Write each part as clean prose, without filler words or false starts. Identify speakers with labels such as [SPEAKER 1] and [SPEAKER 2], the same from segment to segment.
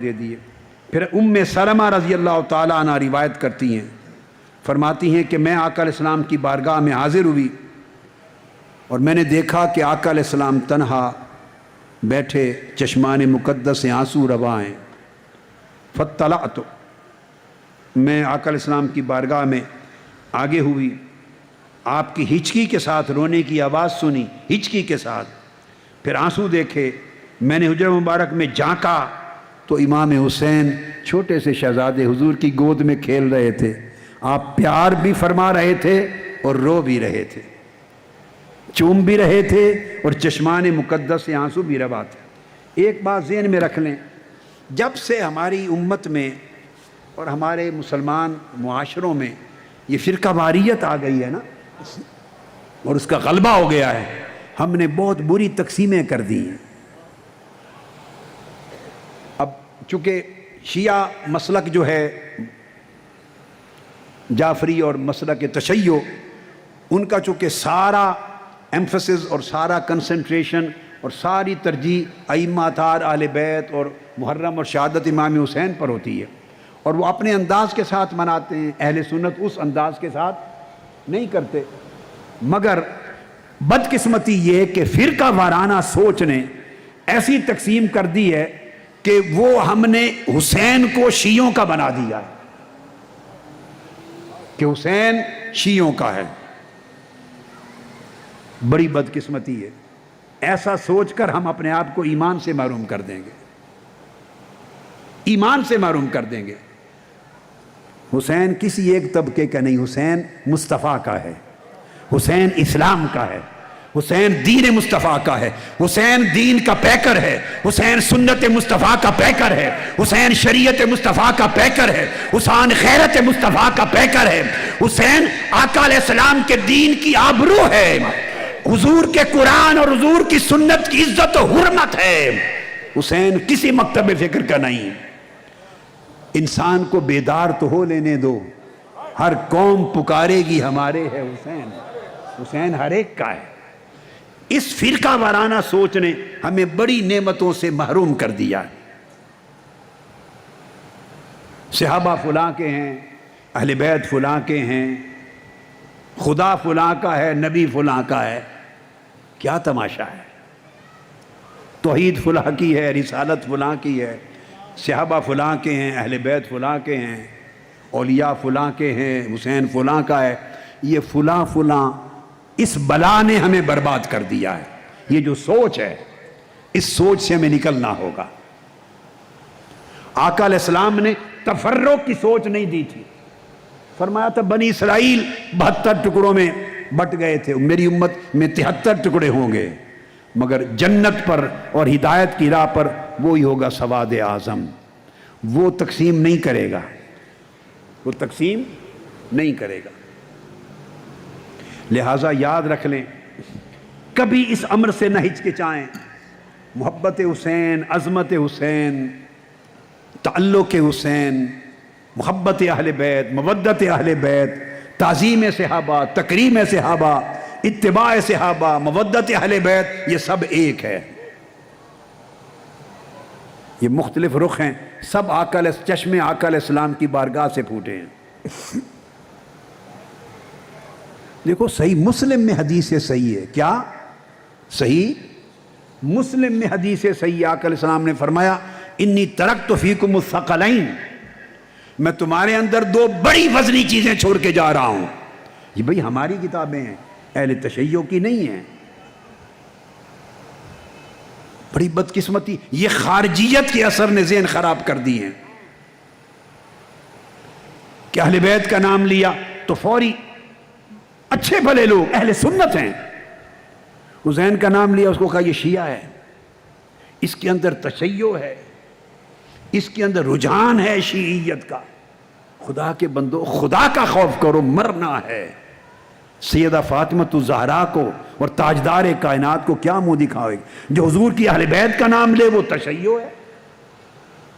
[SPEAKER 1] دے دیے۔ پھر سلمہ رضی اللہ تعالیٰ عنہ روایت کرتی ہیں، فرماتی ہیں کہ میں آقا علیہ السلام کی بارگاہ میں حاضر ہوئی اور میں نے دیکھا کہ آقا علیہ السلام تنہا بیٹھے، چشمان مقدس سے آنسو رواں ہیں۔ فاطلعت، میں آقا علیہ السلام کی بارگاہ میں آگے ہوئی، آپ کی ہچکی کے ساتھ رونے کی آواز سنی، ہچکی کے ساتھ، پھر آنسو دیکھے۔ میں نے حجرہ مبارک میں جھانکا تو امام حسین چھوٹے سے شہزادے حضور کی گود میں کھیل رہے تھے۔ آپ پیار بھی فرما رہے تھے اور رو بھی رہے تھے، چوم بھی رہے تھے اور چشمان مقدس سے آنسو بھی روا تھے۔ ایک بات ذہن میں رکھ لیں، جب سے ہماری امت میں اور ہمارے مسلمان معاشروں میں یہ فرقہ واریت آ گئی ہے نا، اور اس کا غلبہ ہو گیا ہے، ہم نے بہت بری تقسیمیں کر دی ہیں۔ اب چونکہ شیعہ مسلک جو ہے جعفری اور مسلک تشیع، ان کا چونکہ سارا ایمفسس اور سارا کنسنٹریشن اور ساری ترجیح ائمہ اطہار اہل بیت اور محرم اور شہادت امام حسین پر ہوتی ہے، اور وہ اپنے انداز کے ساتھ مناتے ہیں۔ اہل سنت اس انداز کے ساتھ نہیں کرتے، مگر بدقسمتی یہ کہ فرقہ وارانہ سوچ نے ایسی تقسیم کر دی ہے کہ وہ ہم نے حسین کو شیعوں کا بنا دیا ہے، کہ حسین شیعوں کا ہے۔ بڑی بدقسمتی ہے، ایسا سوچ کر ہم اپنے آپ کو ایمان سے محروم کر دیں گے، ایمان سے محروم کر دیں گے۔ حسین کسی ایک طبقے کا نہیں، حسین مصطفیٰ کا ہے، حسین اسلام کا ہے، حسین دین مصطفیٰ کا ہے، حسین دین کا پیکر ہے، حسین سنت مصطفیٰ کا پیکر ہے، حسین شریعت مصطفیٰ کا پیکر ہے، حسین خیرت مصطفیٰ کا پیکر ہے، حسین آقا علیہ السلام کے دین کی آبرو ہے، حضور کے قرآن اور حضور کی سنت کی عزت و حرمت ہے۔ حسین کسی مکتب فکر کا نہیں۔ انسان کو بیدار تو ہو لینے دو، ہر قوم پکارے گی ہمارے ہے حسین، حسین ہر ایک کا ہے۔ اس فرقہ وارانہ سوچ نے ہمیں بڑی نعمتوں سے محروم کر دیا۔ صحابہ فلاں کے ہیں، اہل بیت فلاں کے ہیں، خدا فلاں کا ہے، نبی فلاں کا ہے۔ کیا تماشا ہے؟ توحید فلاں کی ہے، رسالت فلاں کی ہے، صحابہ فلاں کے ہیں، اہل بیت فلاں کے ہیں، اولیاء فلاں کے ہیں، حسین فلاں کا ہے۔ یہ فلاں فلاں اس بلا نے ہمیں برباد کر دیا ہے۔ یہ جو سوچ ہے، اس سوچ سے ہمیں نکلنا ہوگا۔ آقا علیہ السلام نے تفرق کی سوچ نہیں دی تھی۔ فرمایا تھا بنی اسرائیل 72 ٹکڑوں میں بٹ گئے تھے، میری امت میں 73 ٹکڑے ہوں گے، مگر جنت پر اور ہدایت کی راہ پر وہی ہوگا سواد اعظم۔ وہ تقسیم نہیں کرے گا، وہ تقسیم نہیں کرے گا۔ لہٰذا یاد رکھ لیں، کبھی اس امر سے نہ ہچکچائیں۔ محبت حسین، عظمت حسین، تعلق حسین، محبت اہل بیت، مودت اہل بیت، تعظیم صحابہ، تکریم صحابہ، اتباع صحابہ، مودت اہل بیت، یہ سب ایک ہے۔ یہ مختلف رخ ہیں، سب چشمے آقا علیہ السلام کی بارگاہ سے پھوٹے ہیں۔ دیکھو صحیح مسلم میں حدیث صحیح ہے، کیا صحیح مسلم میں حدیث صحیح، آقا علیہ السلام نے فرمایا انی ترکت فیکم الثقلین، میں تمہارے اندر دو بڑی وزنی چیزیں چھوڑ کے جا رہا ہوں۔ یہ بھئی ہماری کتابیں ہیں، اہل تشیع کی نہیں ہیں۔ بڑی بدقسمتی، یہ خارجیت کے اثر نے ذہن خراب کر دی ہیں کہ اہل بیت کا نام لیا تو فوری اچھے بھلے لوگ اہل سنت ہیں، حسین کا نام لیا اس کو کہا یہ شیعہ ہے، اس کے اندر تشیع ہے، اس کے اندر رجحان ہے شیعیت کا۔ خدا کے بندو، خدا کا خوف کرو، مرنا ہے۔ سیدہ فاطمہ الزہرا کو اور تاجدار کائنات کو کیا منہ دکھاوے گی؟ جو حضور کی اہل بیت کا نام لے وہ تشیع ہے،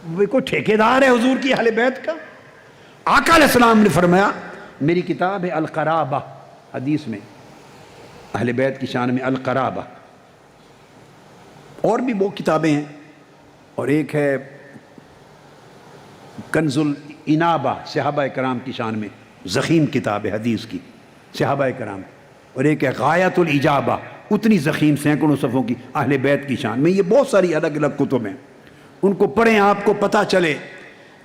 [SPEAKER 1] وہ کوئی ٹھیکیدار ہے حضور کی اہل بیت کا؟ آقا علیہ السلام نے فرمایا، میری کتاب ہے القرابہ، حدیث میں اہل بیت کی شان میں القرابہ، اور بھی وہ کتابیں ہیں، اور ایک ہے کنز الانابہ صحابہ کرام کی شان میں ضخیم کتاب ہے حدیث کی صحابہ کرام کی، اور ایک ہے غایۃ الاجابہ، اتنی ضخیم سینکڑوں صفحوں کی اہل بیت کی شان میں. یہ بہت ساری الگ الگ کتب ہیں، ان کو پڑھیں، آپ کو پتہ چلے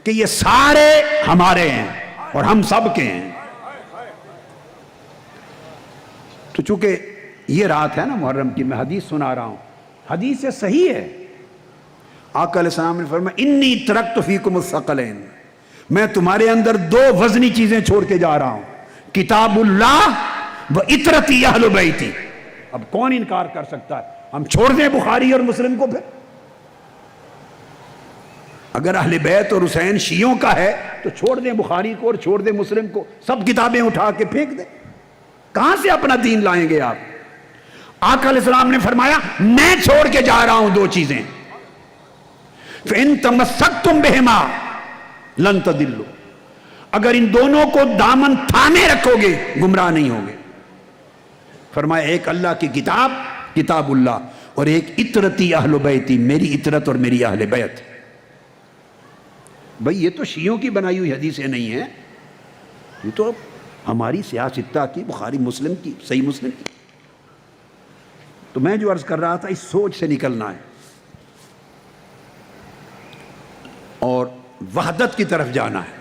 [SPEAKER 1] کہ یہ سارے ہمارے ہیں اور ہم سب کے ہیں. تو چونکہ یہ رات ہے نا محرم کی، میں حدیث سنا رہا ہوں، حدیث سے صحیح ہے. آقا علیہ السلام نے فرمایا انی ترکت فیکم الثقلین، میں تمہارے اندر دو وزنی چیزیں چھوڑ کے جا رہا ہوں، کتاب اللہ و اطرتی اہل بیتی. اب کون انکار کر سکتا ہے؟ ہم چھوڑ دیں بخاری اور مسلم کو؟ پھر اگر اہل بیت اور حسین شیعوں کا ہے تو چھوڑ دیں بخاری کو اور چھوڑ دیں مسلم کو، سب کتابیں اٹھا کے پھینک دیں. کہاں سے اپنا دین لائیں گے آپ؟ آقا علیہ السلام نے فرمایا میں چھوڑ کے جا رہا ہوں دو چیزیں، فَإِن تَمَسَّكْتُمْ بِهِمَا لَن تَضِلُّوا، اگر ان دونوں کو دامن تھامے رکھو گے گمراہ نہیں ہوگے. فرمایا ایک اللہ کی کتاب، کتاب اللہ، اور ایک اطرتی اہل بیتی، میری اطرت اور میری اہل بیت. بھئی یہ تو شیعوں کی بنائی ہوئی حدیثیں نہیں ہیں، یہ تو ہماری سیاستہ کی، بخاری مسلم کی، صحیح مسلم کی. تو میں جو عرض کر رہا تھا، اس سوچ سے نکلنا ہے اور وحدت کی طرف جانا ہے.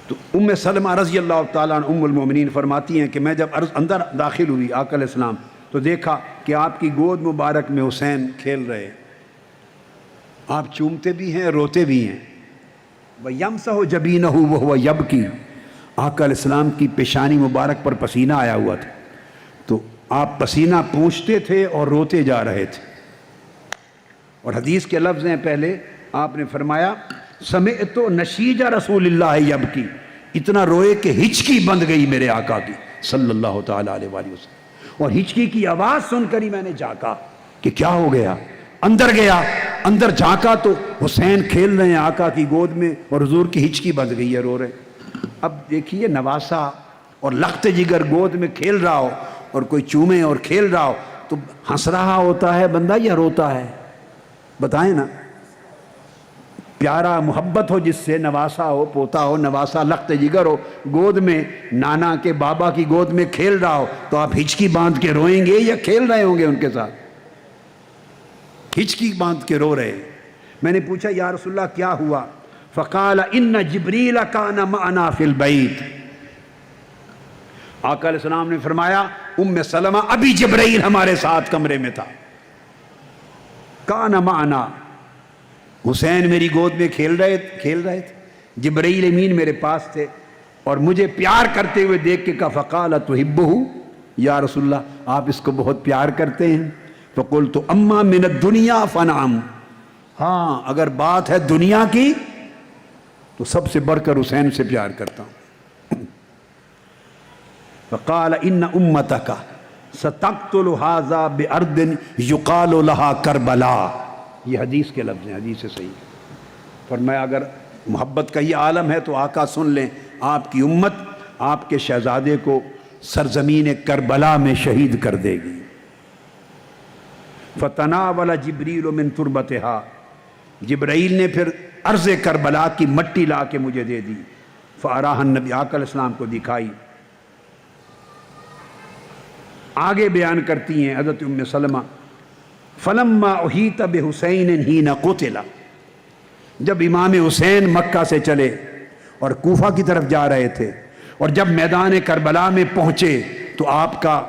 [SPEAKER 1] تو ام سلمہ رضی اللہ تعالیٰ عنہ ام المومنین فرماتی ہیں کہ میں جب اندر داخل ہوئی آقا علیہ السلام تو دیکھا کہ آپ کی گود مبارک میں حسین کھیل رہے، آپ چومتے بھی ہیں روتے بھی ہیں. وَيَمْسَحُ جَبِينَهُ وَهُوَ يَبْكِي، آقا علیہ السلام کی پیشانی مبارک پر پسینہ آیا ہوا تھا، تو آپ پسینہ پونچھتے تھے اور روتے جا رہے تھے. اور حدیث کے لفظ ہیں، پہلے آپ نے فرمایا سمعت نشیج رسول اللہ یبکی، اتنا روئے کہ ہچکی بند گئی میرے آقا کی صلی اللہ تعالیٰ علیہ وآلہ وسلم. اور ہچکی کی آواز سن کر ہی میں نے جھانکا کہ کیا ہو گیا. اندر گیا، اندر جھانکا تو حسین کھیل رہے ہیں آقا کی گود میں اور حضور کی ہچکی بند گئی ہے، رو رہے. اب دیکھیے نواسا اور لخت جگر گود میں کھیل رہا ہو اور کوئی چومے اور کھیل رہا ہو تو ہنس رہا ہوتا ہے بندہ یا روتا ہے؟ بتائیں نا. پیارا محبت ہو جس سے، نواسا ہو، پوتا ہو، نواسا لخت جگر ہو، گود میں نانا کے بابا کی گود میں کھیل رہا ہو تو آپ ہچکی باندھ کے روئیں گے یا کھیل رہے ہوں گے ان کے ساتھ؟ ہچکی باندھ کے رو رہے. میں نے پوچھا یا رسول اللہ کیا ہوا؟ فقال ان جبریل کان معنا فی البیت. آقا علیہ السلام نے فرمایا ام سلمہ ابھی جبرائیل ہمارے ساتھ کمرے میں تھا. کان معنا، حسین میری گود میں کھیل رہے تھے، جبرائیل امین میرے پاس تھے اور مجھے پیار کرتے ہوئے دیکھ کے کہا فقال تحبہ، یا رسول اللہ آپ اس کو بہت پیار کرتے ہیں؟ فقلت اما من الدنیا فنعم، ہاں اگر بات ہے دنیا کی تو سب سے بڑھ کر حسین سے پیار کرتا ہوں. فقال ان امتک ستقتل هذا بارض یقال لها کربلا. یہ حدیث کے لفظ ہیں، حدیث سے صحیح. فرمایا اگر محبت کا یہ عالم ہے تو آقا سن لیں، آپ کی امت آپ کے شہزادے کو سرزمین کربلا میں شہید کر دے گی. فتناول جبریل من تربتها، جبرائیل نے پھر ارض کربلا کی مٹی لا کے مجھے دے دی. فاراہ النبی، آقا علیہ السلام کو دکھائی. آگے بیان کرتی ہیں حضرت ام سلمہ فلما احیط بحسین حین قتل، جب امام حسین مکہ سے چلے اور کوفہ کی طرف جا رہے تھے اور جب میدان کربلا میں پہنچے تو آپ کا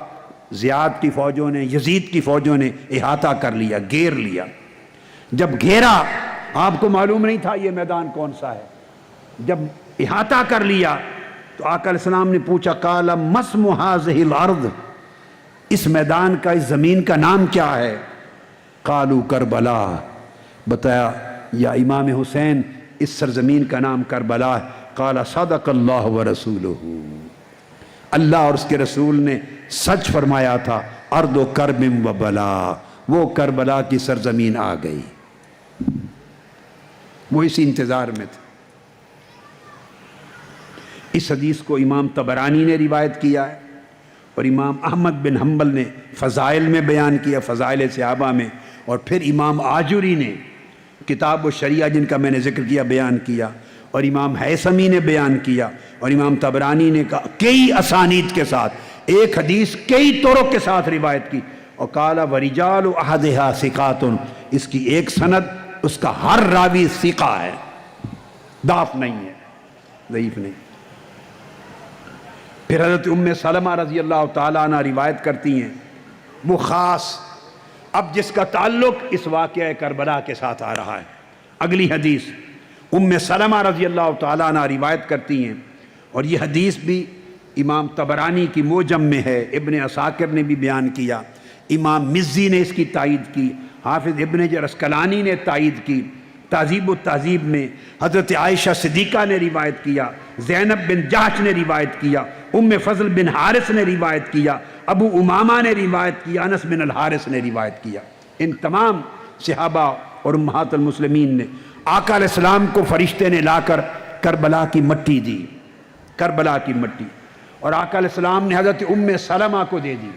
[SPEAKER 1] زیاد کی فوجوں نے، یزید کی فوجوں نے احاطہ کر لیا، گھیر لیا. جب گھیرا آپ کو معلوم نہیں تھا یہ میدان کون سا ہے. جب احاطہ کر لیا تو آقا علیہ السلام نے پوچھا قال ما اسم هذه الارض، اس میدان کا، اس زمین کا نام کیا ہے؟ قالوا کربلا، بتایا یا امام حسین اس سرزمین کا نام کربلا ہے. قال صدق اللہ ورسولہ، اللہ اور اس کے رسول نے سچ فرمایا تھا. ارض کرب و بلا، وہ کربلا کی سرزمین آ گئی. وہ اسی انتظار میں تھے. اس حدیث کو امام طبرانی نے روایت کیا ہے اور امام احمد بن حنبل نے فضائل میں بیان کیا، فضائل صحابہ میں، اور پھر امام آجوری نے کتاب و شریعہ جن کا میں نے ذکر کیا بیان کیا، اور امام حیثمی نے بیان کیا، اور امام طبرانی نے کہا کئی اسانید کے ساتھ ایک حدیث کئی طرق کے ساتھ روایت کی، اور قال ورجال احدھا ثقات، اس کی ایک سند اس کا ہر راوی ثقہ ہے، ضعف نہیں ہے، ضعیف نہیں۔ پھر حضرت ام سلمہ رضی اللہ تعالیٰ عنہ روایت کرتی ہیں، وہ خاص اب جس کا تعلق اس واقعہ کربلا کے ساتھ آ رہا ہے۔ اگلی حدیث ام سلمہ رضی اللہ تعالیٰ عنہ روایت کرتی ہیں، اور یہ حدیث بھی امام طبرانی کی موجم میں ہے، ابن عساکر نے بھی بیان کیا، امام مزی نے اس کی تائید کی، حافظ ابن حجر اسقلانی نے تائید کی، تہذیب و تہذیب میں حضرت عائشہ صدیقہ نے روایت کیا، زینب بن جحش نے روایت کیا، ام فضل بن حارث نے روایت کیا، ابو امامہ نے روایت کیا، انس بن الحارث نے روایت کیا۔ ان تمام صحابہ اور امہات المسلمین نے آقا علیہ السلام کو فرشتے نے لا کر کربلا کی مٹی دی، کربلا کی مٹی، اور آقا علیہ السلام نے حضرت ام سلمہ کو دے دی۔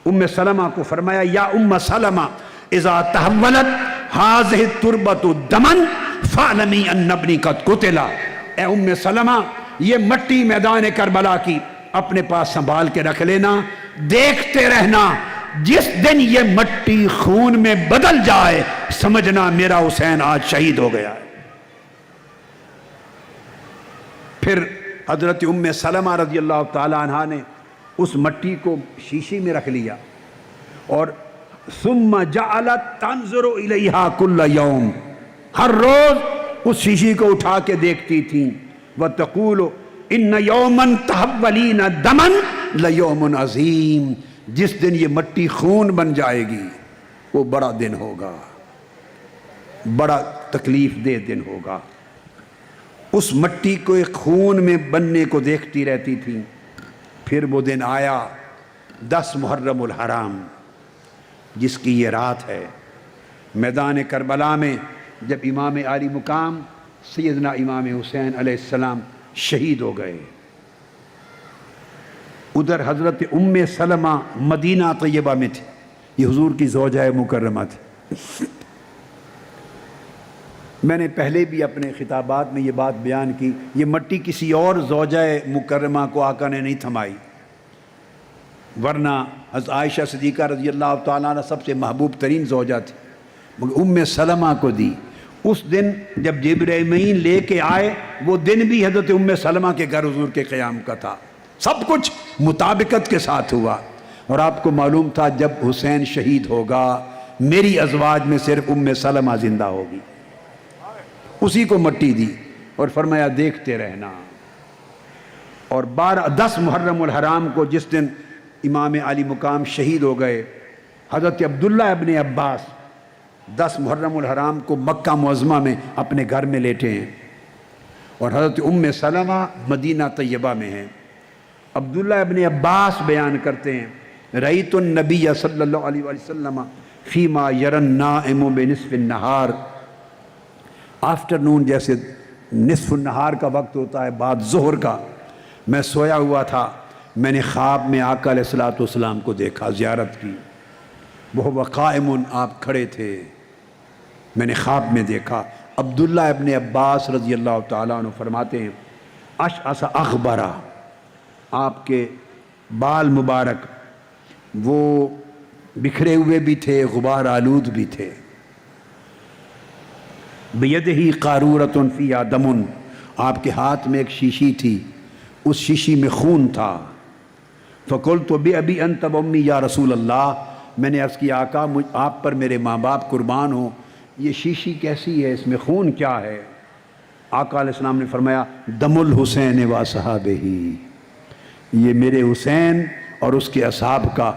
[SPEAKER 1] ام سلمہ کو فرمایا یا ام سلمہ اذا تحولت هذه التربۃ دما فاعلمی ان ابنی قد قتل، اے ام سلمہ یہ مٹی میدان کربلا کی اپنے پاس سنبھال کے رکھ لینا، دیکھتے رہنا، جس دن یہ مٹی خون میں بدل جائے سمجھنا میرا حسین آج شہید ہو گیا ہے۔ پھر حضرت ام سلمہ رضی اللہ تعالیٰ عنہ نے اس مٹی کو شیشی میں رکھ لیا، اور ثم جعلت تنظر الیہا کل یوم، ہر روز اس شیشی کو اٹھا کے دیکھتی تھیں، وتقول ان یوما تحولین دما لیوم عظیم، جس دن یہ مٹی خون بن جائے گی وہ بڑا دن ہوگا، بڑا تکلیف دہ دن ہوگا۔ اس مٹی کو ایک خون میں بننے کو دیکھتی رہتی تھیں۔ پھر وہ دن آیا 10 محرم الحرام، جس کی یہ رات ہے، میدان کربلا میں جب امام عالی مقام سیدنا امام حسین علیہ السلام شہید ہو گئے۔ ادھر حضرت ام سلمہ مدینہ طیبہ میں تھی، یہ حضور کی زوجہ مکرمہ تھی۔ میں نے پہلے بھی اپنے خطابات میں یہ بات بیان کی، یہ مٹی کسی اور زوجہ مکرمہ کو آقا نے نہیں تھمائی، ورنہ حضرت عائشہ صدیقہ رضی اللہ تعالیٰ عنہ سب سے محبوب ترین زوجہ تھی، مگر ام سلمہ کو دی۔ اس دن جب جبرائیل امین لے کے آئے، وہ دن بھی حضرت ام سلمہ کے گھر حضور کے قیام کا تھا، سب کچھ مطابقت کے ساتھ ہوا، اور آپ کو معلوم تھا جب حسین شہید ہوگا میری ازواج میں صرف ام سلمہ زندہ ہوگی، اسی کو مٹی دی اور فرمایا دیکھتے رہنا۔ اور 10 محرم الحرام کو جس دن امام علی مقام شہید ہو گئے، حضرت عبداللہ ابن عباس 10 محرم الحرام کو مکہ معظمہ میں اپنے گھر میں لیٹے ہیں، اور حضرت ام سلمہ مدینہ طیبہ میں ہیں۔ عبداللہ ابن عباس بیان کرتے ہیں رأیت النبی صلی اللہ علیہ وسلم فیما یری النائم بنصف النہار، آفٹرنون جیسے نصف النہار کا وقت ہوتا ہے بعد ظہر کا، میں سویا ہوا تھا، میں نے خواب میں آقا علیہ السلام کو دیکھا، زیارت کی، وہ قائم، آپ کھڑے تھے، میں نے خواب میں دیکھا۔ عبداللہ ابن عباس رضی اللہ تعالیٰ عنہ فرماتے ہیں اشعث اغبرا، آپ کے بال مبارک وہ بکھرے ہوئے بھی تھے، غبار آلود بھی تھے، بیدہی قارورۃ فیہا دم، آپ کے ہاتھ میں ایک شیشی تھی، اس شیشی میں خون تھا۔ فقلت بأبی انت وأمی یا رسول اللہ، میں نے عرض کیا آقا آپ پر میرے ماں باپ قربان ہوں، یہ شیشی کیسی ہے، اس میں خون کیا ہے؟ آقا علیہ السلام نے فرمایا دم الحسین و اصحابہ، یہ میرے حسین اور اس کے اصحاب کا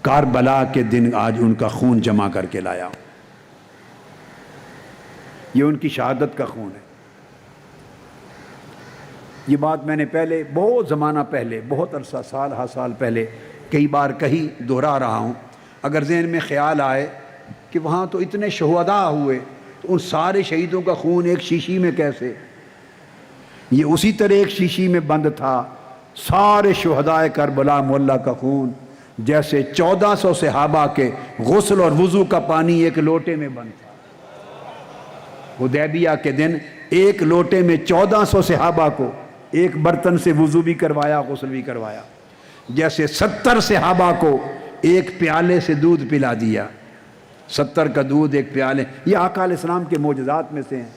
[SPEAKER 1] کاربلا کے دن آج ان کا خون جمع کر کے لایا، یہ ان کی شہادت کا خون ہے۔ یہ بات میں نے پہلے بہت زمانہ پہلے، بہت عرصہ سال ہا سال پہلے کئی بار کہی، دہرا رہا ہوں، اگر ذہن میں خیال آئے کہ وہاں تو اتنے شہداء ہوئے تو ان سارے شہیدوں کا خون ایک شیشی میں کیسے؟ یہ اسی طرح ایک شیشی میں بند تھا، سارے شہداء کربلا معلیٰ کا خون جیسے 1400 صحابہ کے غسل اور وضو کا پانی ایک لوٹے میں بند تھا۔ حدیبیہ کے دن ایک لوٹے میں 1400 صحابہ کو ایک برتن سے وضو بھی کروایا، غسل بھی کروایا، جیسے 70 صحابہ کو ایک پیالے سے دودھ پلا دیا، 70 کا دودھ ایک پیالے۔ یہ آقا علیہ السلام کے معجزات میں سے ہیں۔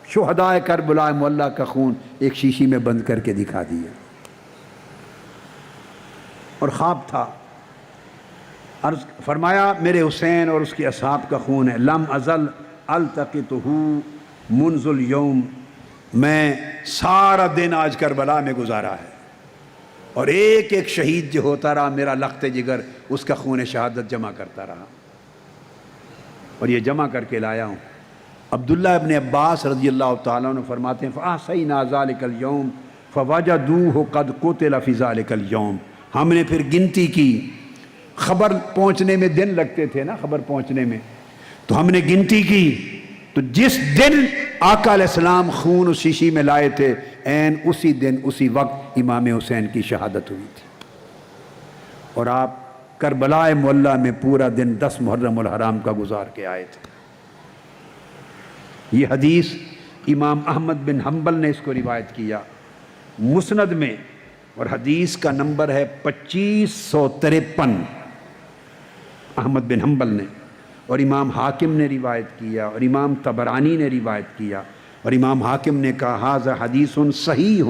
[SPEAKER 1] شہدائے کربلا معلیٰ کا خون ایک شیشی میں بند کر کے دکھا دیا۔ اور خواب تھا، عرض فرمایا میرے حسین اور اس کے اصحاب کا خون ہے، لم ازل التقطہ منذ اليوم، میں سارا دن آج کربلا میں گزارا ہے، اور ایک ایک شہید جو ہوتا رہا میرا لخت جگر اس کا خون شہادت جمع کرتا رہا، اور یہ جمع کر کے لایا ہوں۔ عبداللہ ابن عباس رضی اللہ تعالیٰ عنہ فرماتے ہیں فَأَحْصَيْنَا ذَلِكَ الْيَوْمِ فَوَجَدُوهُ قَدْ قُتِلَ فِي ذَلِكَ الْيَوْمِ، ہم نے پھر گنتی کی، خبر پہنچنے میں دن لگتے تھے نا، خبر پہنچنے میں، تو ہم نے گنتی کی، تو جس دن آقا علیہ السلام خون اس شیشی میں لائے تھے عین اسی دن اسی وقت امام حسین کی شہادت ہوئی تھی، اور آپ کربلا معلیٰ میں پورا دن 10 محرم الحرام کا گزار کے آئے تھے۔ یہ حدیث امام احمد بن حنبل نے اس کو روایت کیا مسند میں، اور حدیث کا نمبر ہے 2553، احمد بن حنبل نے، اور امام حاکم نے روایت کیا، اور امام طبرانی نے روایت کیا، اور امام حاکم نے کہا ھذا حدیث صحیح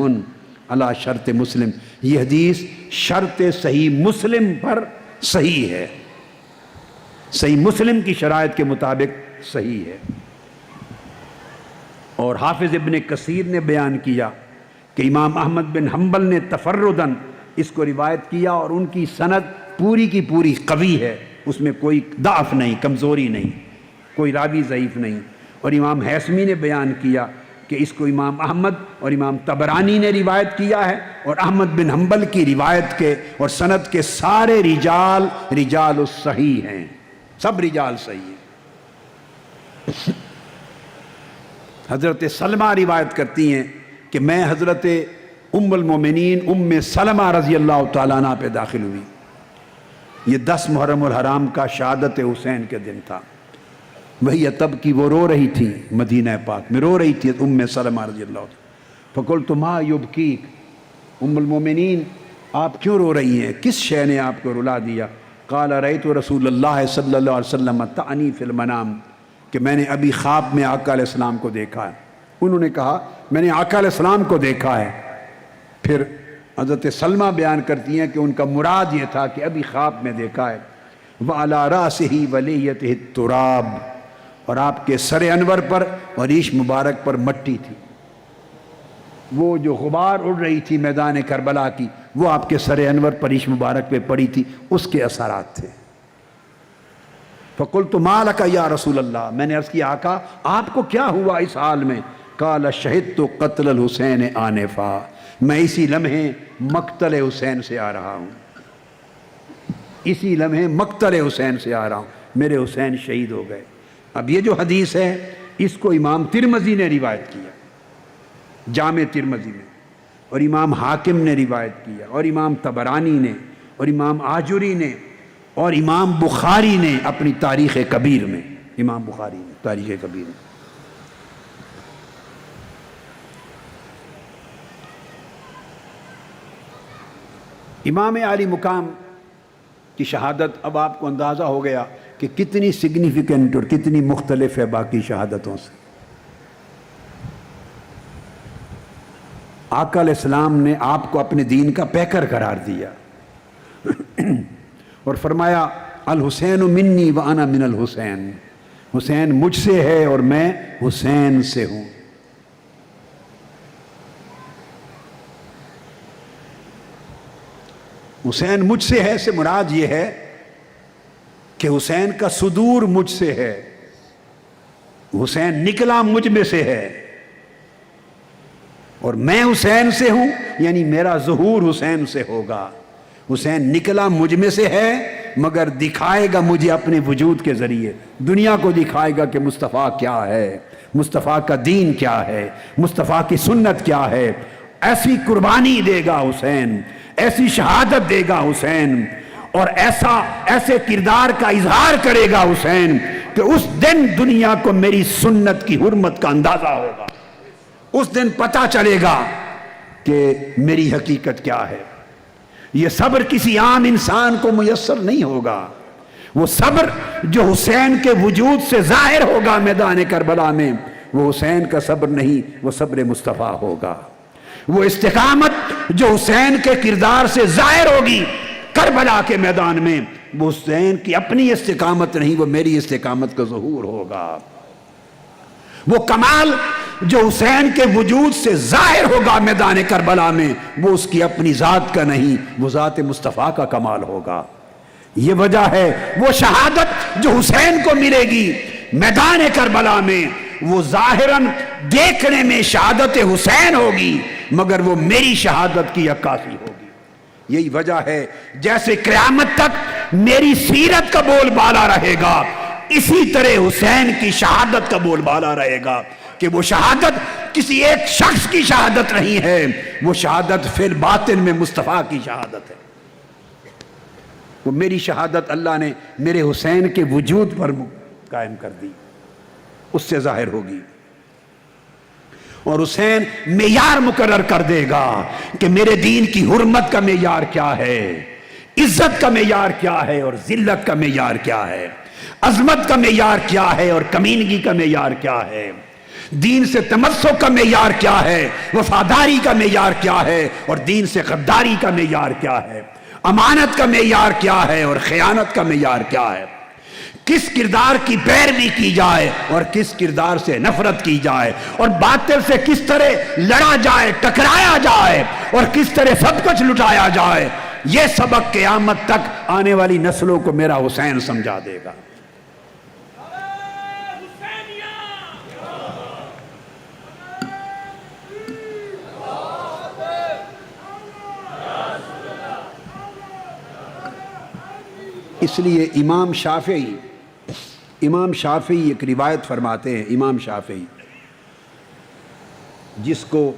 [SPEAKER 1] علی شرط مسلم، یہ حدیث شرط صحیح مسلم پر صحیح ہے، صحیح مسلم کی شرائط کے مطابق صحیح ہے۔ اور حافظ ابن کثیر نے بیان کیا کہ امام احمد بن حنبل نے تفرداً اس کو روایت کیا، اور ان کی سند پوری کی پوری قوی ہے، اس میں کوئی ضعف نہیں، کمزوری نہیں، کوئی راوی ضعیف نہیں۔ اور امام حیثمی نے بیان کیا کہ اس کو امام احمد اور امام طبرانی نے روایت کیا ہے، اور احمد بن حنبل کی روایت کے اور سند کے سارے رجال رجال الصحیح ہیں، سب رجال صحیح ہیں۔ حضرت سلمہ روایت کرتی ہیں کہ میں حضرت ام المومنین ام سلمہ رضی اللہ تعالیٰ عنہ پہ داخل ہوئی، یہ 10 محرم الحرام کا شہادت حسین کے دن تھا، وہی تب کی وہ رو رہی تھی، مدینہ پاک میں رو رہی تھی ام سلمہ رضی اللہ تعالیٰ۔ فقلت ما یبکیک، ام المومنین آپ کیوں رو رہی ہیں، کس شے نے آپ کو رلا دیا؟ قال رأیت رسول اللہ صلی اللہ علیہ وسلم تعنی فی المنام، کہ میں نے ابھی خواب میں آقا علیہ السلام کو دیکھا ہے۔ انہوں نے کہا میں نے آقا علیہ السلام کو دیکھا ہے۔ پھر حضرت سلمہ بیان کرتی ہیں کہ ان کا مراد یہ تھا کہ ابھی خواب میں دیکھا ہے۔ وَعَلَىٰ رَأْسِهِ وَلِيَّتِهِ التُّرَابُ، اور آپ کے سر انور پر اور ریش مبارک پر مٹی تھی، وہ جو غبار اڑ رہی تھی میدان کربلا کی وہ آپ کے سر انور پر ریش مبارک پہ پڑی تھی، اس کے اثرات تھے۔ فقلت ما لک یا رسول اللہ، میں نے عرض کیا آقا آپ کو کیا ہوا اس حال میں؟ قال شہدت قتل الحسین آنفا، میں اسی لمحے مقتل حسین سے آ رہا ہوں، اسی لمحے مقتل حسین سے آ رہا ہوں، میرے حسین شہید ہو گئے۔ اب یہ جو حدیث ہے اس کو امام ترمذی نے روایت کیا جامع ترمذی میں، اور امام حاکم نے روایت کیا، اور امام طبرانی نے، اور امام آجری نے، اور امام بخاری نے اپنی تاریخ کبیر میں، امام بخاری نے تاریخ کبیر میں۔ امام عالی مقام کی شہادت، اب آپ کو اندازہ ہو گیا کہ کتنی سگنیفیکنٹ اور کتنی مختلف ہے باقی شہادتوں سے۔ آقا علیہ السلام نے آپ کو اپنے دین کا پیکر قرار دیا اور فرمایا الحسین منی وانا من الحسین، حسین مجھ سے ہے اور میں حسین سے ہوں۔ حسین مجھ سے ہے سے مراد یہ ہے کہ حسین کا صدور مجھ سے ہے، حسین نکلا مجھ میں سے ہے، اور میں حسین سے ہوں، یعنی میرا ظہور حسین سے ہوگا۔ حسین نکلا مجھ میں سے ہے مگر دکھائے گا مجھے اپنے وجود کے ذریعے، دنیا کو دکھائے گا کہ مصطفیٰ کیا ہے، مصطفیٰ کا دین کیا ہے، مصطفیٰ کی سنت کیا ہے۔ ایسی قربانی دے گا حسین، ایسی شہادت دے گا حسین، اور ایسے کردار کا اظہار کرے گا حسین کہ اس دن دنیا کو میری سنت کی حرمت کا اندازہ ہوگا، اس دن پتہ چلے گا کہ میری حقیقت کیا ہے۔ یہ صبر کسی عام انسان کو میسر نہیں ہوگا، وہ صبر جو حسین کے وجود سے ظاہر ہوگا میدان کربلا میں، وہ حسین کا صبر نہیں، وہ صبر مصطفیٰ ہوگا۔ وہ استقامت جو حسین کے کردار سے ظاہر ہوگی کربلا کے میدان میں، وہ حسین کی اپنی استقامت نہیں، وہ میری استقامت کا ظہور ہوگا۔ وہ کمال جو حسین کے وجود سے ظاہر ہوگا میدان کربلا میں، وہ اس کی اپنی ذات کا نہیں، وہ ذات مصطفیٰ کا کمال ہوگا۔ یہ وجہ ہے وہ شہادت جو حسین کو ملے گی میدان کربلا میں، وہ ظاہراً دیکھنے میں شہادت حسین ہوگی، مگر وہ میری شہادت کی عکاسی ہوگی۔ یہی وجہ ہے جیسے قیامت تک میری سیرت کا بول بالا رہے گا، اسی طرح حسین کی شہادت کا بول بالا رہے گا، کہ وہ شہادت کسی ایک شخص کی شہادت نہیں ہے، وہ شہادت فی الباطن میں مصطفیٰ کی شہادت ہے۔ وہ میری شہادت اللہ نے میرے حسین کے وجود پر قائم کر دی، اس سے ظاہر ہوگی، اور حسین معیار مقرر کر دے گا کہ میرے دین کی حرمت کا معیار کیا ہے، عزت کا معیار کیا ہے اور ذلت کا معیار کیا ہے، عظمت کا معیار کیا ہے اور کمینگی کا معیار کیا ہے، دین سے تمسک کا معیار کیا ہے، وفاداری کا معیار کیا ہے اور دین سے غداری کا معیار کیا ہے، امانت کا معیار کیا ہے اور خیانت کا معیار کیا ہے، کس کردار کی پیروی کی جائے اور کس کردار سے نفرت کی جائے، اور باطل سے کس طرح لڑا جائے، ٹکرایا جائے اور کس طرح سب کچھ لٹایا جائے، یہ سبق قیامت تک آنے والی نسلوں کو میرا حسین سمجھا دے گا۔ اس لیے امام شافعی ایک روایت فرماتے ہیں، امام شافعی جس کو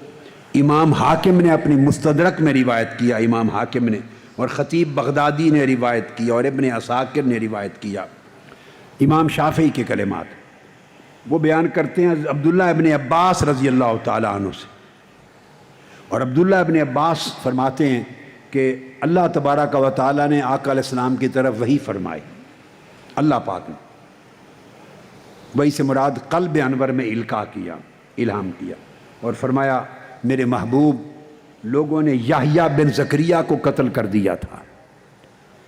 [SPEAKER 1] امام حاکم نے اپنی مستدرک میں روایت کیا، امام حاکم نے، اور خطیب بغدادی نے روایت کیا اور ابن عساکر نے روایت کیا، امام شافعی کے کلمات وہ بیان کرتے ہیں عبداللہ ابن عباس رضی اللہ تعالیٰ عنہ سے، اور عبداللہ ابن عباس فرماتے ہیں کہ اللہ تبارک و تعالیٰ نے آقا علیہ السلام کی طرف وحی فرمائی، اللہ پاک نے، وحی سے مراد قلب انور میں القاء کیا، الہام کیا، اور فرمایا میرے محبوب لوگوں نے یحییٰ بن زکریہ کو قتل کر دیا تھا،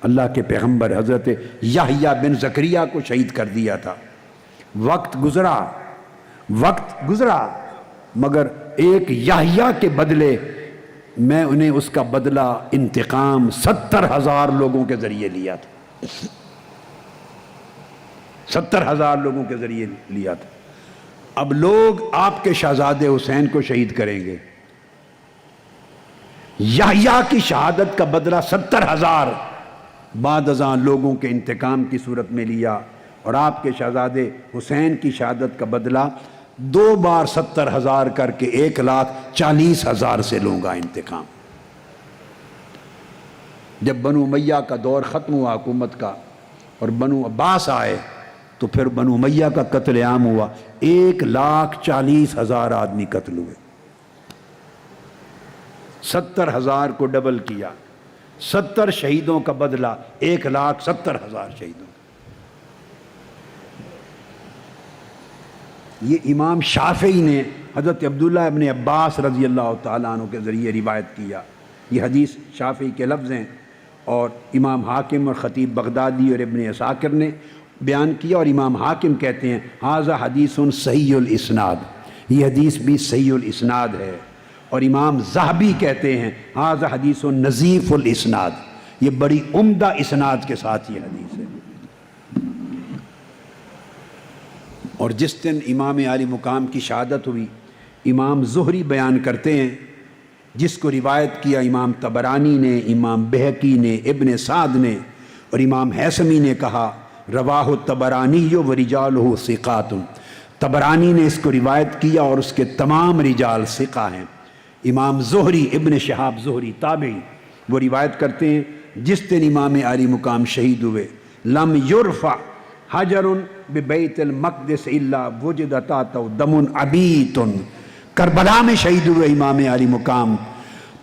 [SPEAKER 1] اللہ کے پیغمبر حضرت یحییٰ بن زکریہ کو شہید کر دیا تھا، وقت گزرا مگر ایک یحییٰ کے بدلے میں انہیں اس کا بدلہ انتقام 70,000 لوگوں کے ذریعے لیا تھا، 70,000 لوگوں کے ذریعے لیا تھا۔ اب لوگ آپ کے شہزادے حسین کو شہید کریں گے، یحییٰ کی شہادت کا بدلہ 70,000 بعد ازاں لوگوں کے انتقام کی صورت میں لیا، اور آپ کے شہزادے حسین کی شہادت کا بدلہ 2 بار 70,000 کر کے 1,40,000 سے لوں گا انتقام۔ جب بنو امیہ کا دور ختم ہوا حکومت کا اور بنو عباس آئے تو پھر بنو امیہ کا قتل عام ہوا، 1,40,000 آدمی قتل ہوئے، 70,000 کو ڈبل کیا، 70 شہیدوں کا بدلہ 1,70,000 شہیدوں۔ یہ امام شافعی نے حضرت عبداللہ ابن عباس رضی اللہ تعالیٰ عنہ کے ذریعے روایت کیا، یہ حدیث شافعی کے لفظ ہیں، اور امام حاکم اور خطیب بغدادی اور ابن عساکر نے بیان کیا، اور امام حاکم کہتے ہیں ھذا حدیث صحیح الاسناد، یہ حدیث بھی صحیح الاسناد ہے، اور امام ذہبی کہتے ہیں ھذا حدیث نظیف الاسناد، یہ بڑی عمدہ اسناد کے ساتھ یہ حدیث ہے۔ اور جس دن امام عالی مقام کی شہادت ہوئی، امام زہری بیان کرتے ہیں، جس کو روایت کیا امام طبرانی نے، امام بہقی نے، ابن سعد نے اور امام حیثمی نے کہا رواہ الطبرانی و رجالہ ثقات، طبرانی نے اس کو روایت کیا اور اس کے تمام رجال ثقہ ہیں۔ امام زہری ابن شہاب زہری تابعی وہ روایت کرتے ہیں جس دن امام عالی مقام شہید ہوئے لم یرفع حجر ببیت المقدس الا وجد تحتہ دم عبیت، کربلا میں شہید ہوئے امام علی مقام،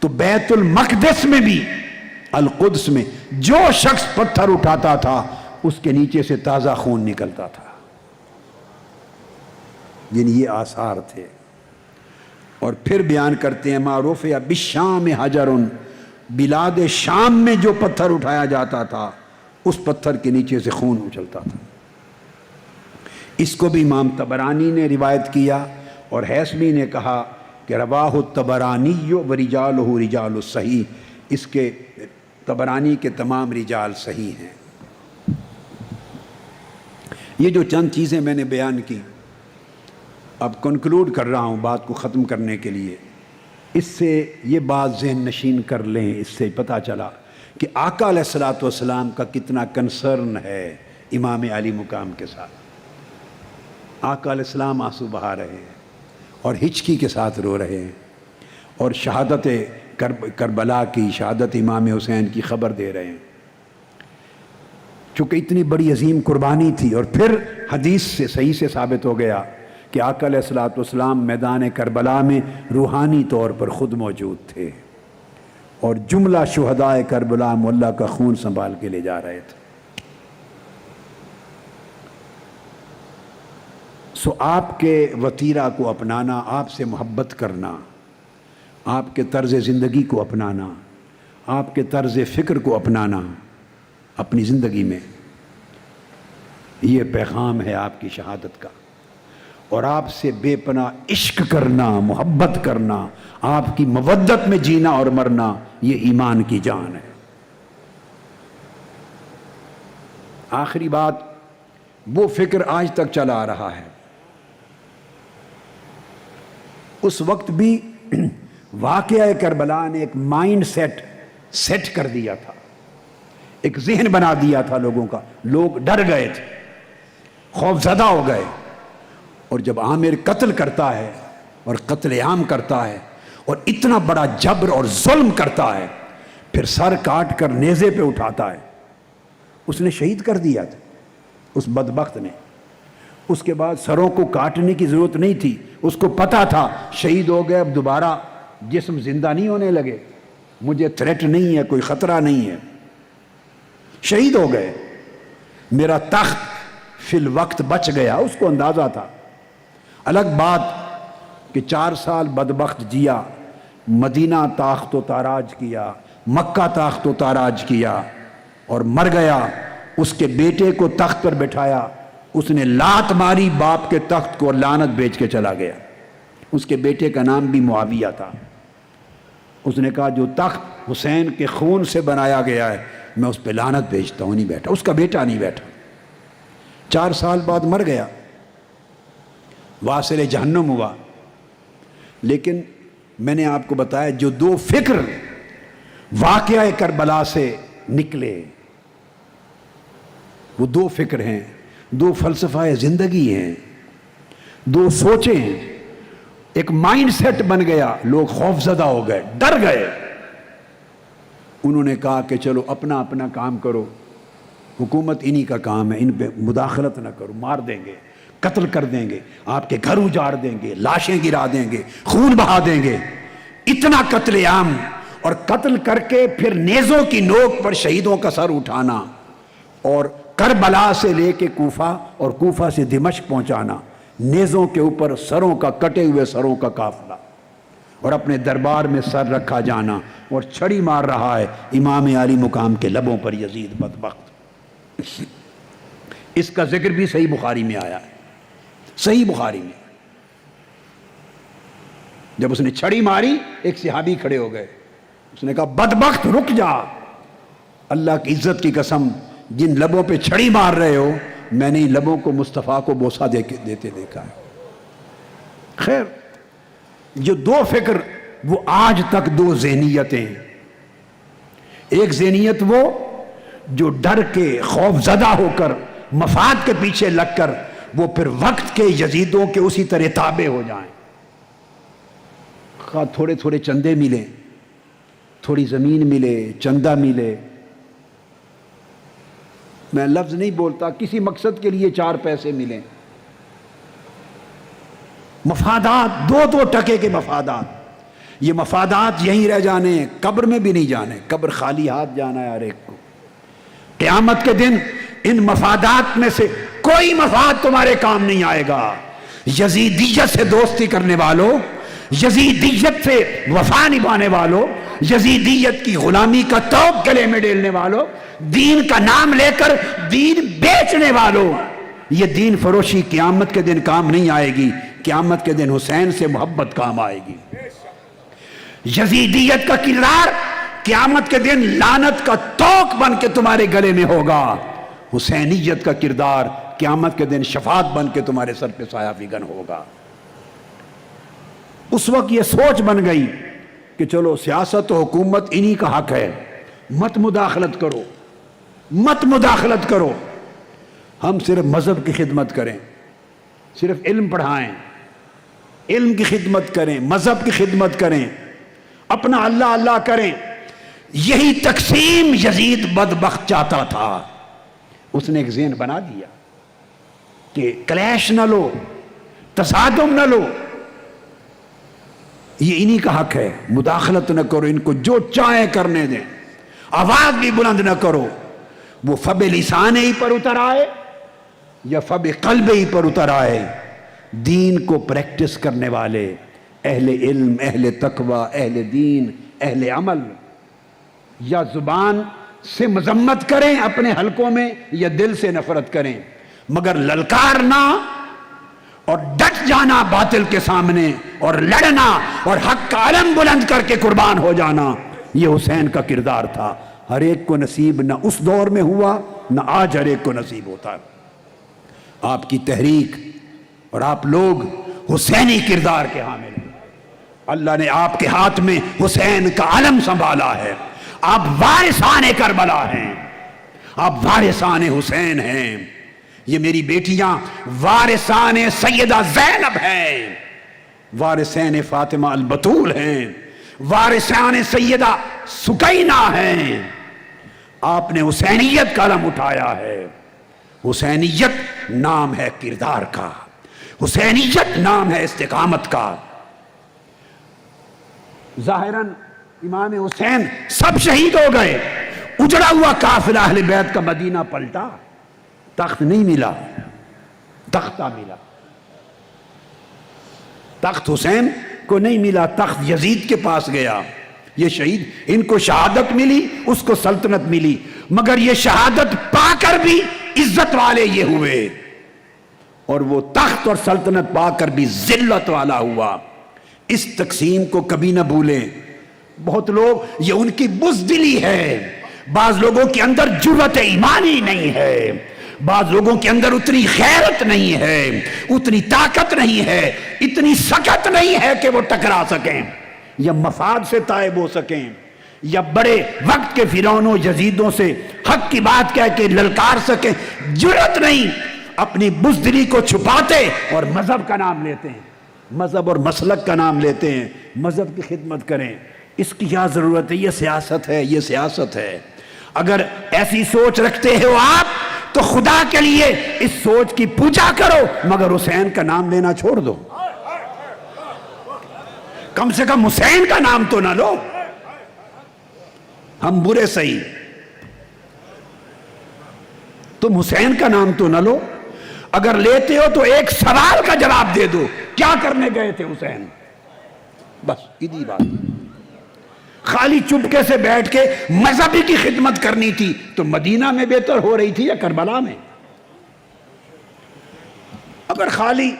[SPEAKER 1] تو بیت المقدس میں بھی، القدس میں جو شخص پتھر اٹھاتا تھا اس کے نیچے سے تازہ خون نکلتا تھا۔ یعنی یہ آثار تھے۔ اور پھر بیان کرتے ہیں ما رفع بالشام حجر، بلاد شام میں جو پتھر اٹھایا جاتا تھا اس پتھر کے نیچے سے خون اچھلتا تھا۔ اس کو بھی امام طبرانی نے روایت کیا، اور حیثمی نے کہا کہ رواہ الطبرانی ورجالہ رجال الصحیح، اس کے طبرانی کے تمام رجال صحیح ہیں۔ یہ جو چند چیزیں میں نے بیان کی، اب کنکلوڈ کر رہا ہوں بات کو ختم کرنے کے لیے، اس سے یہ بات ذہن نشین کر لیں، اس سے پتہ چلا کہ آقا علیہ الصلوۃ والسلام کا کتنا کنسرن ہے امام علی مقام کے ساتھ۔ آقا علیہ السلام آنسو بہا رہے ہیں اور ہچکی کے ساتھ رو رہے ہیں، اور شہادت کربلا کی، شہادت امام حسین کی خبر دے رہے ہیں، چونکہ اتنی بڑی عظیم قربانی تھی۔ اور پھر حدیث سے صحیح سے ثابت ہو گیا کہ آقا علیہ الصلوۃ والسلام میدان کربلا میں روحانی طور پر خود موجود تھے، اور جملہ شہدائے کربلا مولا کا خون سنبھال کے لے جا رہے تھے۔ سو آپ کے وتیرہ کو اپنانا، آپ سے محبت کرنا، آپ کے طرز زندگی کو اپنانا، آپ کے طرز فکر کو اپنانا اپنی زندگی میں، یہ پیغام ہے آپ کی شہادت کا۔ اور آپ سے بے پناہ عشق کرنا، محبت کرنا، آپ کی مودت میں جینا اور مرنا، یہ ایمان کی جان ہے۔ آخری بات، وہ فکر آج تک چلا آ رہا ہے۔ اس وقت بھی واقعہ کربلا نے ایک مائنڈ سیٹ کر دیا تھا، ایک ذہن بنا دیا تھا لوگوں کا، لوگ ڈر گئے تھے، خوف زدہ ہو گئے۔ اور جب عامر قتل کرتا ہے اور قتل عام کرتا ہے اور اتنا بڑا جبر اور ظلم کرتا ہے، پھر سر کاٹ کر نیزے پہ اٹھاتا ہے، اس نے شہید کر دیا تھا اس بدبخت نے۔ اس کے بعد سروں کو کاٹنے کی ضرورت نہیں تھی، اس کو پتا تھا شہید ہو گئے، اب دوبارہ جسم زندہ نہیں ہونے لگے، مجھے تھریٹ نہیں ہے، کوئی خطرہ نہیں ہے، شہید ہو گئے، میرا تخت فی الوقت بچ گیا، اس کو اندازہ تھا۔ الگ بات کہ 4 سال بدبخت جیا، مدینہ تاخت و تاراج کیا، مکہ تاخت و تاراج کیا، اور مر گیا، اس کے بیٹے کو تخت پر بٹھایا، اس نے لات ماری باپ کے تخت کو، لعنت بھیج کے چلا گیا۔ اس کے بیٹے کا نام بھی معاویہ تھا۔ اس نے کہا جو تخت حسین کے خون سے بنایا گیا ہے میں اس پہ لعنت بھیجتا ہوں، نہیں بیٹھا، اس کا بیٹا نہیں بیٹھا، 4 سال بعد مر گیا، واصل جہنم ہوا۔ لیکن میں نے آپ کو بتایا جو 2 فکر واقعہ کربلا سے نکلے، وہ 2 فکر ہیں، 2 فلسفہ زندگی ہیں، 2 سوچیں ہیں۔ ایک مائنڈ سیٹ بن گیا، لوگ خوف زدہ ہو گئے، ڈر گئے۔ انہوں نے کہا کہ چلو اپنا اپنا کام کرو، حکومت انہی کا کام ہے، ان پہ مداخلت نہ کرو، مار دیں گے، قتل کر دیں گے، آپ کے گھر اجاڑ دیں گے، لاشیں گرا دیں گے، خون بہا دیں گے۔ اتنا قتل عام، اور قتل کر کے پھر نیزوں کی نوک پر شہیدوں کا سر اٹھانا، اور کربلا سے لے کے کوفہ اور کوفہ سے دمشق پہنچانا، نیزوں کے اوپر سروں کا، کٹے ہوئے سروں کا قافلہ، اور اپنے دربار میں سر رکھا جانا، اور چھڑی مار رہا ہے امام علی مقام کے لبوں پر یزید بدبخت۔ اس کا ذکر بھی صحیح بخاری میں آیا ہے، صحیح بخاری میں۔ جب اس نے چھڑی ماری، ایک صحابی کھڑے ہو گئے، اس نے کہا بدبخت رک جا، اللہ کی عزت کی قسم، جن لبوں پہ چھڑی مار رہے ہو میں نے لبوں کو مصطفیٰ کو بوسہ دیتے دیکھا ہے۔ خیر، جو 2 فکر، وہ آج تک 2 ذہنیتیں، ایک ذہنیت وہ جو ڈر کے، خوف زدہ ہو کر، مفاد کے پیچھے لگ کر وہ پھر وقت کے یزیدوں کے اسی طرح تابع ہو جائیں، خواہ تھوڑے تھوڑے چندے ملیں، تھوڑی زمین ملے، چندہ ملے، میں لفظ نہیں بولتا، کسی مقصد کے لیے 4 پیسے ملیں، مفادات، 2 ٹکے کے مفادات، یہ مفادات یہیں رہ جانے ہیں، قبر میں بھی نہیں جانے، قبر خالی ہاتھ جانا ہے ہر ایک کو۔ قیامت کے دن ان مفادات میں سے کوئی مفاد تمہارے کام نہیں آئے گا۔ یزیدیت سے دوستی کرنے والوں، یزیدیت سے وفا نبھانے والوں، یزیدیت کی غلامی کا توق گلے میں ڈالنے والوں، دین کا نام لے کر دین بیچنے والوں، یہ دین فروشی قیامت کے دن کام نہیں آئے گی، قیامت کے دن حسین سے محبت کام آئے گی۔ یزیدیت کا کردار قیامت کے دن لعنت کا توق بن کے تمہارے گلے میں ہوگا، حسینیت کا کردار قیامت کے دن شفاعت بن کے تمہارے سر پہ سایہ فگن ہوگا۔ اس وقت یہ سوچ بن گئی کہ چلو سیاست و حکومت انہی کا حق ہے، مت مداخلت کرو، مت مداخلت کرو، ہم صرف مذہب کی خدمت کریں، صرف علم پڑھائیں، علم کی خدمت کریں، مذہب کی خدمت کریں، اپنا اللہ اللہ کریں۔ یہی تقسیم یزید بدبخت چاہتا تھا۔ اس نے ایک ذہن بنا دیا کہ کلیش نہ لو، تصادم نہ لو، یہ انہی کا حق ہے، مداخلت نہ کرو، ان کو جو چاہیں کرنے دیں، آواز بھی بلند نہ کرو، وہ فب لسان ہی پر اتر آئے یا فب قلب ہی پر اتر آئے، دین کو پریکٹس کرنے والے اہل علم، اہل تقوی، اہل دین، اہل عمل، یا زبان سے مذمت کریں اپنے حلقوں میں یا دل سے نفرت کریں، مگر للکارنا اور ڈٹ جانا باطل کے سامنے اور لڑنا اور حق کا علم بلند کر کے قربان ہو جانا، یہ حسین کا کردار تھا۔ ہر ایک کو نصیب نہ اس دور میں ہوا، نہ آج ہر ایک کو نصیب ہوتا ہے۔ آپ کی تحریک اور آپ لوگ حسینی کردار کے حامل ہیں، اللہ نے آپ کے ہاتھ میں حسین کا علم سنبھالا ہے، آپ وارثان کربلا ہیں، آپ وارثان حسین ہیں۔ یہ میری بیٹیاں وارثان سیدہ زینب ہیں، وارثین فاطمہ البتول ہیں، وارثان سیدہ سکینہ ہیں۔ آپ نے حسینیت کا علم اٹھایا ہے۔ حسینیت نام ہے کردار کا، حسینیت نام ہے استقامت کا۔ ظاہراً امام حسین سب شہید ہو گئے، اجڑا ہوا قافلہ اہل بیت کا مدینہ پلٹا، تخت نہیں ملا، تختہ ملا۔ تخت حسین کو نہیں ملا، تخت یزید کے پاس گیا۔ یہ شہید، ان کو شہادت ملی، اس کو سلطنت ملی، مگر یہ شہادت پا کر بھی عزت والے یہ ہوئے، اور وہ تخت اور سلطنت پا کر بھی ذلت والا ہوا۔ اس تقسیم کو کبھی نہ بھولیں۔ بہت لوگ، یہ ان کی بزدلی ہے، بعض لوگوں کے اندر جرأت ایمانی نہیں ہے، بعض لوگوں کے اندر اتنی غیرت نہیں ہے، اتنی طاقت نہیں ہے، اتنی سخت نہیں ہے کہ وہ ٹکرا سکیں یا مفاد سے تائب ہو سکیں، یا بڑے وقت کے فرعونوں یزیدوں سے حق کی بات کہہ کے للکار سکیں۔ جرأت نہیں، اپنی بزدلی کو چھپاتے اور مذہب کا نام لیتے ہیں، مذہب اور مسلک کا نام لیتے ہیں، مذہب کی خدمت کریں۔ اس کی کیا ضرورت ہے؟ یہ سیاست ہے، یہ سیاست ہے۔ اگر ایسی سوچ رکھتے ہو آپ تو خدا کے لیے اس سوچ کی پوجا کرو، مگر حسین کا نام لینا چھوڑ دو، کم سے کم حسین کا نام تو نہ لو۔ ہم برے صحیح، تم حسین کا نام تو نہ لو، اگر لیتے ہو تو ایک سوال کا جواب دے دو، کیا کرنے گئے تھے حسین؟ بس اتنی بات۔ خالی چپکے سے بیٹھ کے مذہبی کی خدمت کرنی تھی تو مدینہ میں بہتر ہو رہی تھی یا کربلا میں؟ اگر خالی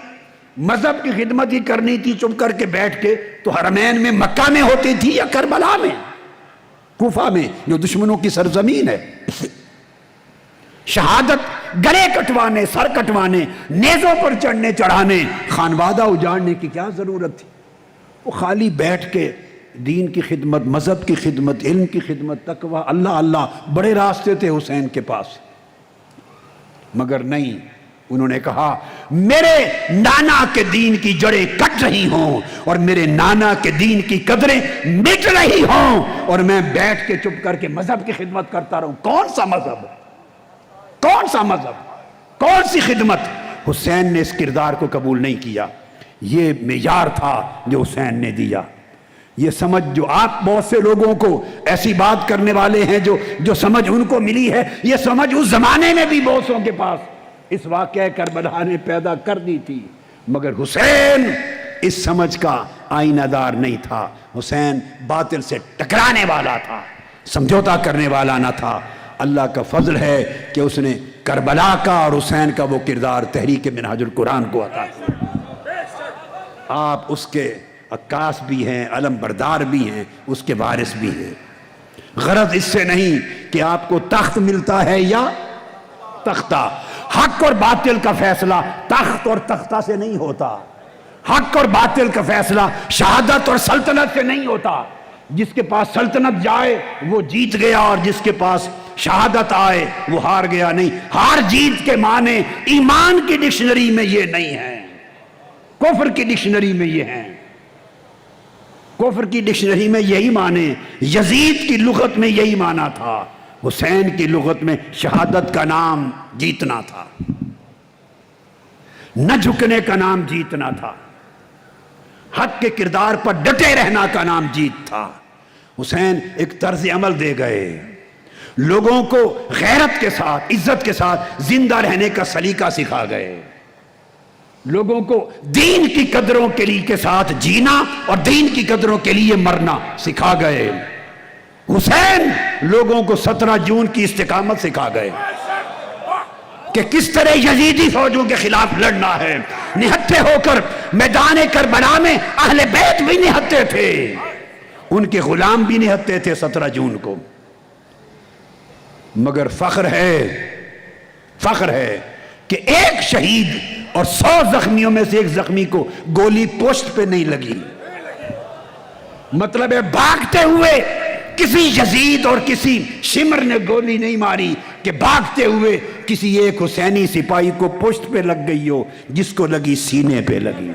[SPEAKER 1] مذہب کی خدمت ہی کرنی تھی چپ کر کے بیٹھ کے تو حرمین میں مکہ میں ہوتی تھی یا کربلا میں، کوفہ میں جو دشمنوں کی سرزمین ہے؟ شہادت گلے کٹوانے، سر کٹوانے، نیزوں پر چڑھنے چڑھانے، خانوادہ اجاڑنے کی کیا ضرورت تھی؟ وہ خالی بیٹھ کے دین کی خدمت، مذہب کی خدمت، علم کی خدمت، تقوی، اللہ اللہ، بڑے راستے تھے حسین کے پاس، مگر نہیں۔ انہوں نے کہا میرے نانا کے دین کی جڑیں کٹ رہی ہوں اور میرے نانا کے دین کی قدریں مٹ رہی ہوں، اور میں بیٹھ کے چپ کر کے مذہب کی خدمت کرتا رہوں۔ کون سا مذہب؟ کون سا مذہب، کون سی خدمت؟ حسین نے اس کردار کو قبول نہیں کیا۔ یہ معیار تھا جو حسین نے دیا۔ یہ سمجھ جو آپ بہت سے لوگوں کو ایسی بات کرنے والے ہیں جو سمجھ ان کو ملی ہے، یہ سمجھ اس زمانے میں بھی بہتوں کے پاس اس واقعہ کربلا نے پیدا کر دی تھی، مگر حسین اس سمجھ کا آئینہ دار نہیں تھا۔ حسین باطل سے ٹکرانے والا تھا، سمجھوتا کرنے والا نہ تھا۔ اللہ کا فضل ہے کہ اس نے کربلا کا اور حسین کا وہ کردار تحریک منہاج القرآن کو عطا کیا۔ آپ اس کے عکاس بھی ہیں، علم بردار بھی ہیں، اس کے وارث بھی ہیں۔ غرض اس سے نہیں کہ آپ کو تخت ملتا ہے یا تختہ۔ حق اور باطل کا فیصلہ تخت اور تختہ سے نہیں ہوتا۔ حق اور باطل کا فیصلہ شہادت اور سلطنت سے نہیں ہوتا۔ جس کے پاس سلطنت جائے وہ جیت گیا، اور جس کے پاس شہادت آئے وہ ہار گیا نہیں۔ ہار جیت کے معنی ایمان کی ڈکشنری میں یہ نہیں ہیں، کفر کی ڈکشنری میں یہ ہیں۔ کفر کی ڈکشنری میں یہی معنی، یزید کی لغت میں یہی معنی تھا، حسین کی لغت میں شہادت کا نام جیتنا تھا، نہ جھکنے کا نام جیتنا تھا، حق کے کردار پر ڈٹے رہنا کا نام جیت تھا۔ حسین ایک طرز عمل دے گئے، لوگوں کو غیرت کے ساتھ، عزت کے ساتھ زندہ رہنے کا سلیقہ سکھا گئے، لوگوں کو دین کی قدروں کے لیے کے ساتھ جینا اور دین کی قدروں کے لیے مرنا سکھا گئے۔ حسین لوگوں کو 17 جون کی استقامت سکھا گئے کہ کس طرح یزیدی فوجوں کے خلاف لڑنا ہے۔ نہتے ہو کر میدان کربلا میں اہل بیت بھی نہتے تھے، ان کے غلام بھی نہتے تھے 17 جون کو۔ مگر فخر ہے کہ ایک شہید اور 100 زخمیوں میں سے ایک زخمی کو گولی پشت پہ نہیں لگی۔ مطلب ہے بھاگتے ہوئے کسی یزید اور کسی شمر نے گولی نہیں ماری کہ بھاگتے ہوئے کسی ایک حسینی سپاہی کو پشت پہ لگ گئی ہو، جس کو لگی سینے پہ لگی۔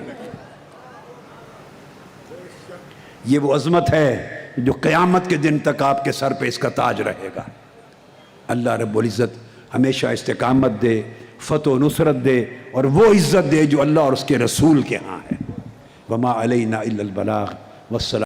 [SPEAKER 1] یہ وہ عظمت ہے جو قیامت کے دن تک آپ کے سر پہ اس کا تاج رہے گا۔ اللہ رب العزت ہمیشہ استقامت دے، فتح و نصرت دے، اور وہ عزت دے جو اللہ اور اس کے رسول کے ہاں ہے۔ وما علینا الا البلاغ والسلام۔